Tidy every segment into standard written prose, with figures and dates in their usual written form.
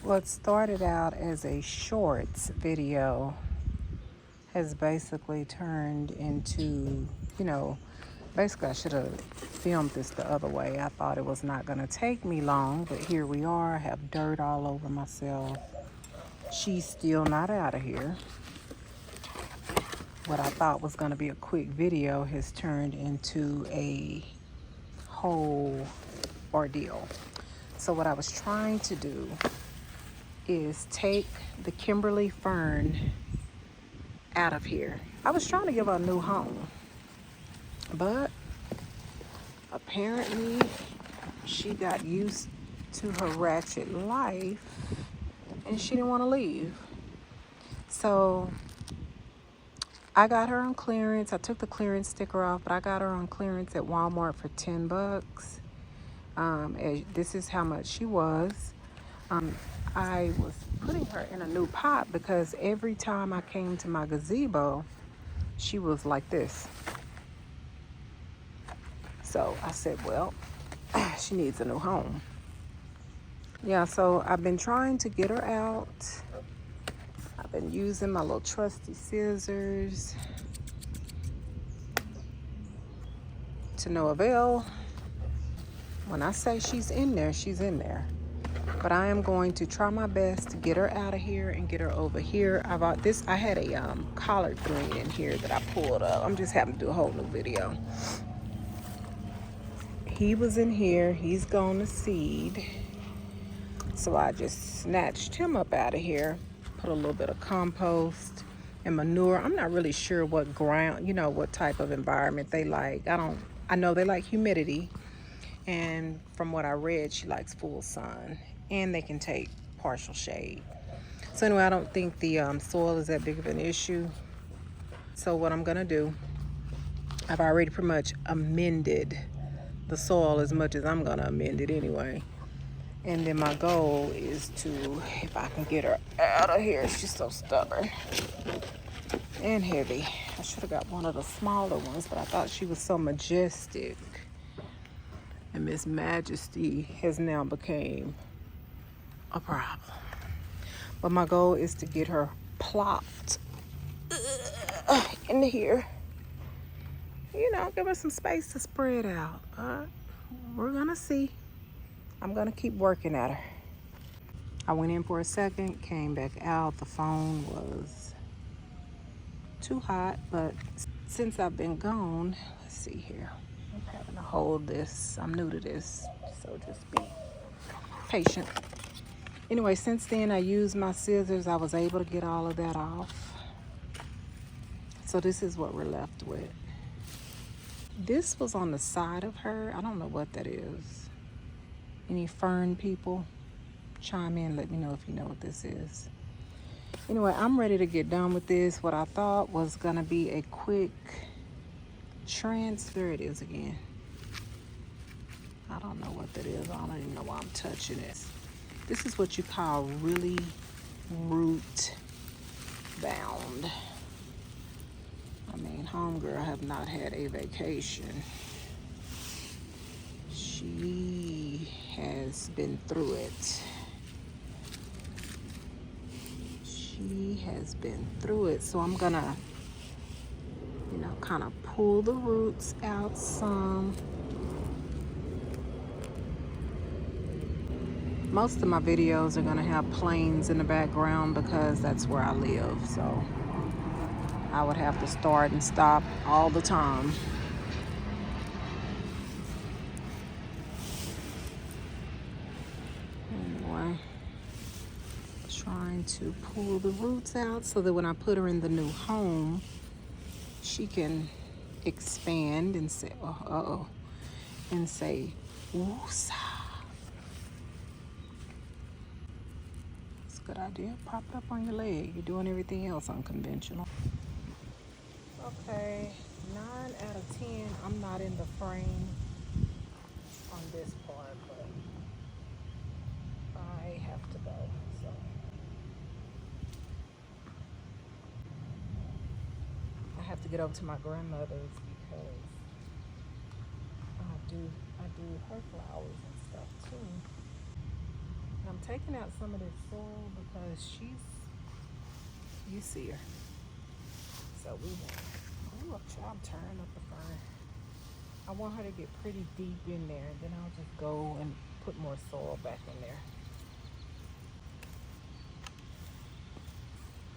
What started out as a shorts video has basically turned into, basically I should have filmed this the other way. I thought it was not going to take me long, but here we are. I have dirt all over myself. She's still not out of here. What I thought was going to be a quick video has turned into a whole ordeal. So what I was trying to do is take the Kimberly fern out of here. I was trying to give her a new home, but apparently she got used to her ratchet life and she didn't want to leave. So I got her on clearance. I took the clearance sticker off, but I got her on clearance at Walmart for $10. This is how much she was. I was putting her in a new pot because every time I came to my gazebo, she was like this. So I said, well, she needs a new home. Yeah, so I've been trying to get her out. I've been using my little trusty scissors to no avail. When I say she's in there, she's in there. But I am going to try my best to get her out of here and get her over here. I had a collard green in here that I pulled up. I'm just having to do a whole new video. He was in here. He's gone to seed. So I just snatched him up out of here. Put a little bit of compost and manure. I'm not really sure what ground, what type of environment they like. I know they like humidity. And from what I read, she likes full sun. And they can take partial shade. So anyway, I don't think the soil is that big of an issue. So what I'm gonna do, I've already pretty much amended the soil as much as I'm gonna amend it anyway. And then my goal is to, if I can get her out of here, she's so stubborn and heavy. I should have got one of the smaller ones, but I thought she was so majestic. And Miss Majesty has now became a problem. But my goal is to get her plopped into here. Give her some space to spread out. We're gonna see. I'm gonna keep working at her. I went in for a second, came back out. The phone was too hot, but since I've been gone, let's see here. I'm having to hold this. I'm new to this, so just be patient. Anyway, since then I used my scissors. I was able to get all of that off. So this is what we're left with. This was on the side of her. I don't know what that is. Any fern people, chime in, let me know if you know what this is. Anyway, I'm ready to get done with this. What I thought was gonna be a quick transfer. There it is again. I don't know what that is. I don't even know why I'm touching it. This is what you call really root bound. I mean, homegirl have not had a vacation. She has been through it. She has been through it. So I'm gonna, kind of pull the roots out some. Most of my videos are gonna have planes in the background because that's where I live. So I would have to start and stop all the time. Anyway, trying to pull the roots out so that when I put her in the new home, she can expand and say, and say, woosah. It's a good idea. Pop it up on your leg. You're doing everything else unconventional. Okay, 9 out of 10. I'm not in the frame on this part, but I have to go. So I have to get over to my grandmother's because I do her flowers and stuff too. I'm taking out some of this soil because you see her. So we want, I'm turning up the fire. I want her to get pretty deep in there, and then I'll just go and put more soil back in there.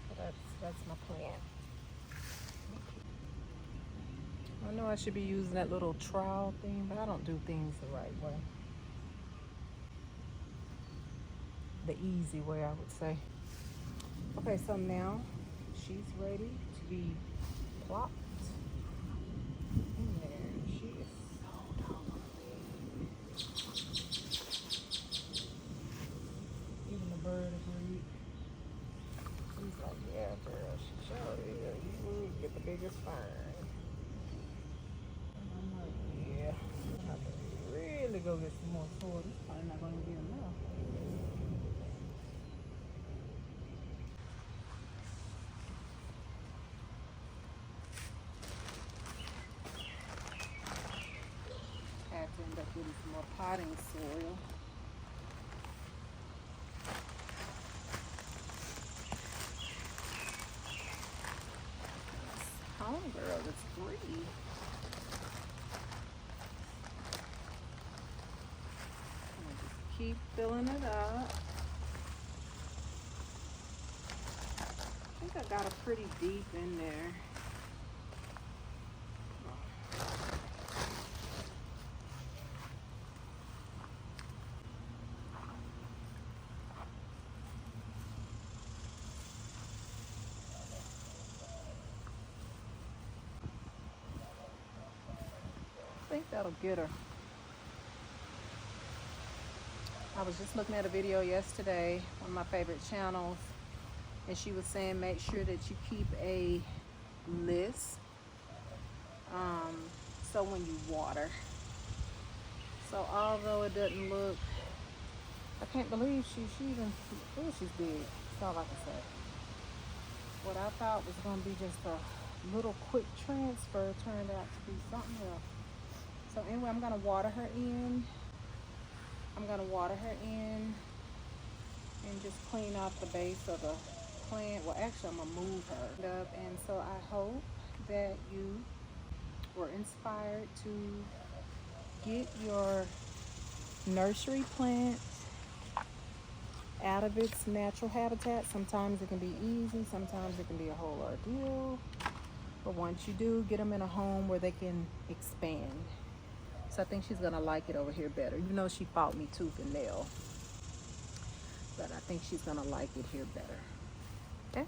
So that's my plan. I know I should be using that little trowel thing, but I don't do things the right way. The easy way, I would say. Okay, so now she's ready to be plopped in there. She is so doggone big. Even the bird agreed. He's like, yeah, girl, she sure is. You would get the biggest fern. And I'm like, yeah. I have to really go get some more soil. This probably not going to be enough. I have to end up getting some more potting soil. Homegirl is free. Just keep filling it up. I think I got it pretty deep in there. I think that'll get her. I was just looking at a video yesterday, one of my favorite channels, and she was saying make sure that you keep a list so when you water. So although it doesn't look, I can't believe she's big. That's all I can say. What I thought was going to be just a little quick transfer turned out to be something else. So anyway, I'm going to water her in. And just clean off the base of the plant. Well, actually, I'm going to move her. And so I hope that you were inspired to get your nursery plant out of its natural habitat. Sometimes it can be easy, sometimes it can be a whole ordeal. But once you do, get them in a home where they can expand. So I think she's gonna like it over here better, even though she fought me tooth and nail. But I think she's gonna like it here better. Okay?